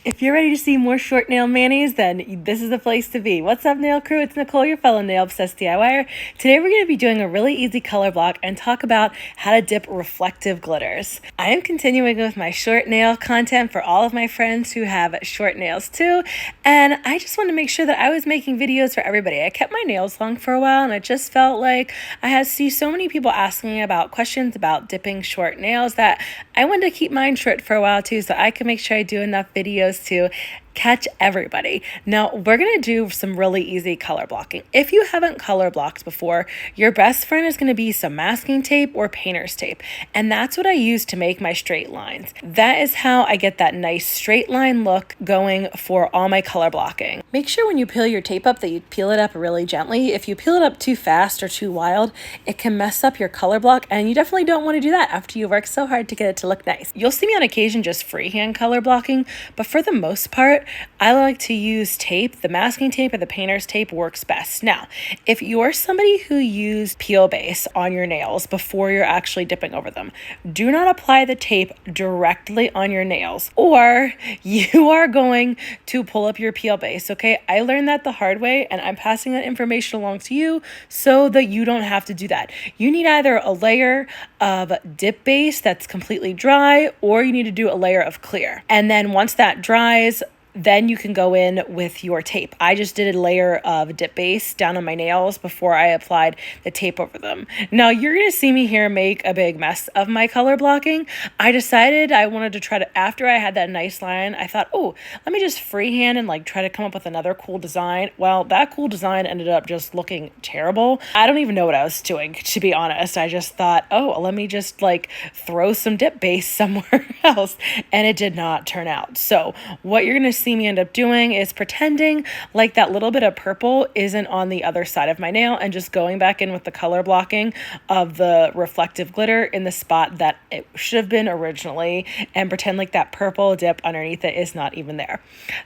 If you're ready to see more short nail manis, then this is the place to be. What's up, nail crew? It's Nicole, your fellow nail obsessed DIYer. Today we're going to be doing a really easy color block and talk about how to dip reflective glitters. I am continuing with my short nail content for all of my friends who have short nails too, and I just wanted to make sure that I was making videos for everybody. I kept my nails long for a while, and it just felt like I had see so many people asking me about questions about dipping short nails that I wanted to keep mine short for a while too, so I can make sure I do enough videos to catch everybody. Now we're gonna do some really easy color blocking. If you haven't color blocked before, your best friend is gonna be some masking tape or painter's tape, and that's what I use to make my straight lines. That is how I get that nice straight line look going for all my color blocking. Make sure when you peel your tape up that you peel it up really gently. If you peel it up too fast or too wild, it can mess up your color block, and you definitely don't want to do that after you work so hard to get it to look nice. You'll see me on occasion just freehand color blocking, but for the most part, I like to use tape. The masking tape or the painter's tape works best. Now, if you're somebody who used peel base on your nails before you're actually dipping over them, do not apply the tape directly on your nails, or you are going to pull up your peel base, okay? I learned that the hard way, and I'm passing that information along to you so that you don't have to do that. You need either a layer of dip base that's completely dry, or you need to do a layer of clear. And then once that dries, then you can go in with your tape. I just did a layer of dip base down on my nails before I applied the tape over them. Now you're gonna see me here make a big mess of my color blocking. I decided I wanted to try to, after I had that nice line, I thought, oh, let me just freehand and like try to come up with another cool design. Well, that cool design ended up just looking terrible. I don't even know what I was doing, to be honest. I just thought, oh, let me just like throw some dip base somewhere else, and it did not turn out. So what you're gonna see me end up doing is pretending like that little bit of purple isn't on the other side of my nail, and just going back in with the color blocking of the reflective glitter in the spot that it should have been originally, and pretend like that purple dip underneath it is not even there.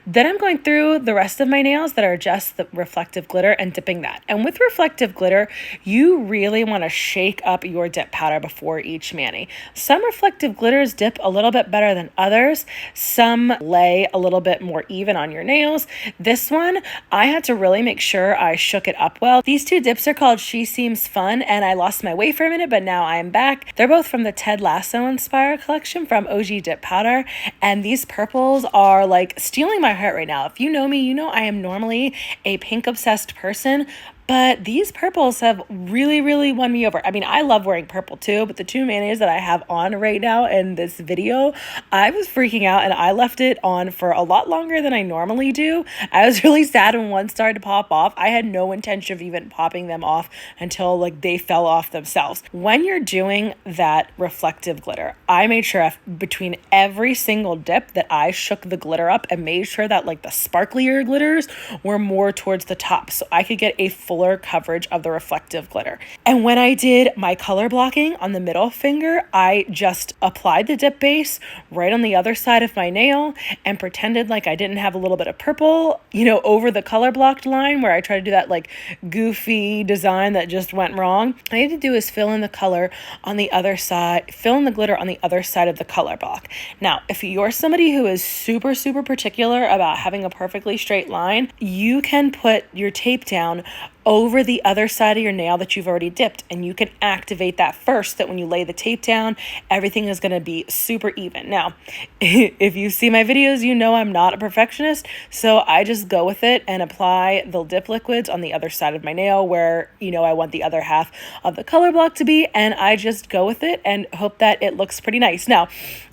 Then I'm going through the rest of my nails that are just the reflective glitter and dipping that. And with reflective glitter, you really want to shake up your dip powder before each mani. Some reflective glitters dip a little bit better than others. Some lay a little bit more even on your nails. This one, I had to really make sure I shook it up well. These two dips are called Seems Fuuunnnn, and I lost my way for a minute, but now I'm back. They're both from the Ted Lasso inspired collection from OG Dip Powder, and these purples are like stealing my heart right now. If you know me, you know I am normally a pink obsessed person, but these purples have really won me over. I mean, I love wearing purple too, but the two manis that I have on right now in this video, I was freaking out, and I left it on for a lot longer than I normally do. I was really sad when one started to pop off. I had no intention of even popping them off until like they fell off themselves. When you're doing that reflective glitter, I made sure between every single dip that I shook the glitter up and made sure that like the sparklier glitters were more towards the top, so I could get a fuller coverage of the reflective glitter. And when I did my color blocking on the middle finger, I just applied the dip base right on the other side of my nail and pretended like I didn't have a little bit of purple, you know, over the color blocked line where I tried to do that like goofy design that just went wrong. All I had to do is fill in the color on the other side, fill in the glitter on the other side of the color block. Now, if you're somebody who is super particular about having a perfectly straight line, you can put your tape down over the other side of your nail that you've already dipped, and you can activate that first, that when you lay the tape down, everything is going to be super even. Now, if you see my videos, you know I'm not a perfectionist, so I just go with it and apply the dip liquids on the other side of my nail where, you know, I want the other half of the color block to be, and I just go with it and hope that it looks pretty nice. Now,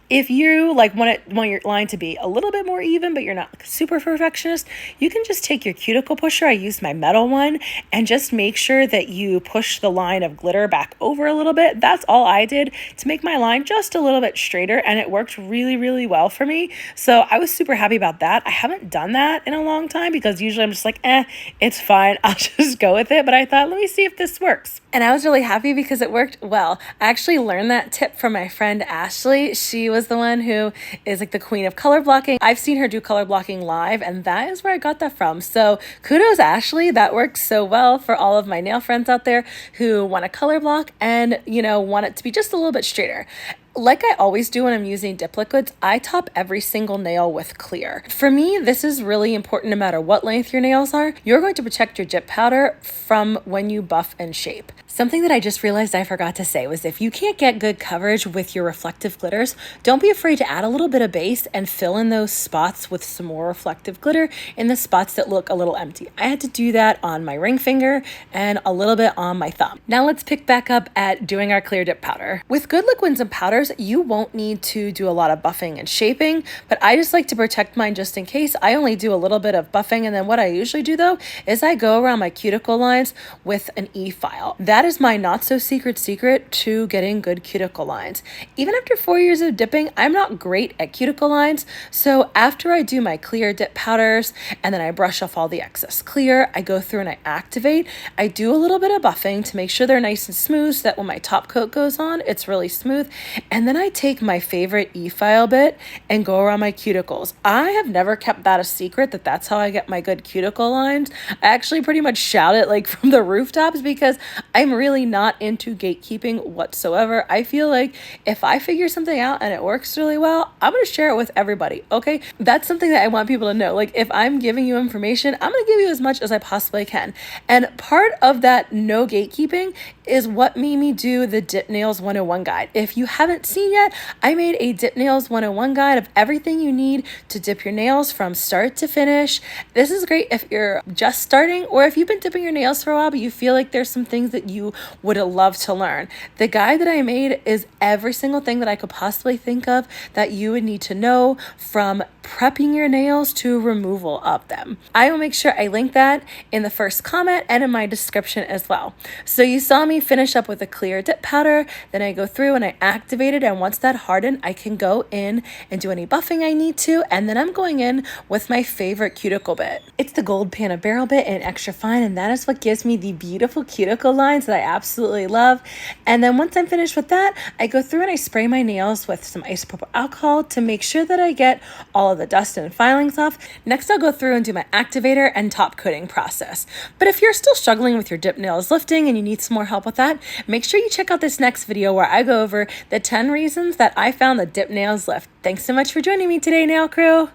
if you like want your line to be a little bit more even, but you're not like super perfectionist, you can just take your cuticle pusher. I used my metal one, and just make sure that you push the line of glitter back over a little bit. That's all I did to make my line just a little bit straighter, and it worked really well for me. So I was super happy about that. I haven't done that in a long time because usually I'm just like, it's fine. I'll just go with it. But I thought, let me see if this works. And I was really happy because it worked well. I actually learned that tip from my friend Ashley. She was the one who is like the queen of color blocking. I've seen her do color blocking live, and that is where I got that from. So kudos, Ashley. That works so well for all of my nail friends out there who want a color block and, you know, want it to be just a little bit straighter. Like I always do when I'm using dip liquids, I top every single nail with clear. For me, this is really important no matter what length your nails are. You're going to protect your dip powder from when you buff and shape. Something that I just realized I forgot to say was if you can't get good coverage with your reflective glitters, don't be afraid to add a little bit of base and fill in those spots with some more reflective glitter in the spots that look a little empty. I had to do that on my ring finger and a little bit on my thumb. Now let's pick back up at doing our clear dip powder. With good liquids and powders, you won't need to do a lot of buffing and shaping, but I just like to protect mine just in case. I only do a little bit of buffing, and then what I usually do though is I go around my cuticle lines with an Efile. That is my not so secret to getting good cuticle lines. Even after 4 years of dipping, I'm not great at cuticle lines, so after I do my clear dip powders and then I brush off all the excess clear, I go through and I activate. I do a little bit of buffing to make sure they're nice and smooth so that when my top coat goes on, it's really smooth. And then I take my favorite Efile bit and go around my cuticles. I have never kept that a secret that that's how I get my good cuticle lines. I actually pretty much shout it like from the rooftops because I'm really not into gatekeeping whatsoever. I feel like if I figure something out and it works really well, I'm going to share it with everybody, okay? That's something that I want people to know. Like if I'm giving you information, I'm going to give you as much as I possibly can. And part of that no gatekeeping is what made me do the Dip Nails 101 guide. If you haven't seen yet, I made a Dip Nails 101 guide of everything you need to dip your nails from start to finish. This is great if you're just starting or if you've been dipping your nails for a while but you feel like there's some things that you would love to learn. The guide that I made is every single thing that I could possibly think of that you would need to know, from prepping your nails to removal of them. I will make sure I link that in the first comment and in my description as well. So you saw me finish up with a clear dip powder, then I go through and I activate it, and once that hardened, I can go in and do any buffing I need to, and then I'm going in with my favorite cuticle bit. It's the gold Pana barrel bit and extra fine, and that is what gives me the beautiful cuticle lines that I absolutely love. And then once I'm finished with that, I go through and I spray my nails with some isopropyl alcohol to make sure that I get all of the dust and filings off. Next, I'll go through and do my activator and top coating process. But if you're still struggling with your dip nails lifting and you need some more help with that, make sure you check out this next video where I go over the 10 reasons that I found the dip nails lift. Thanks so much for joining me today, nail crew.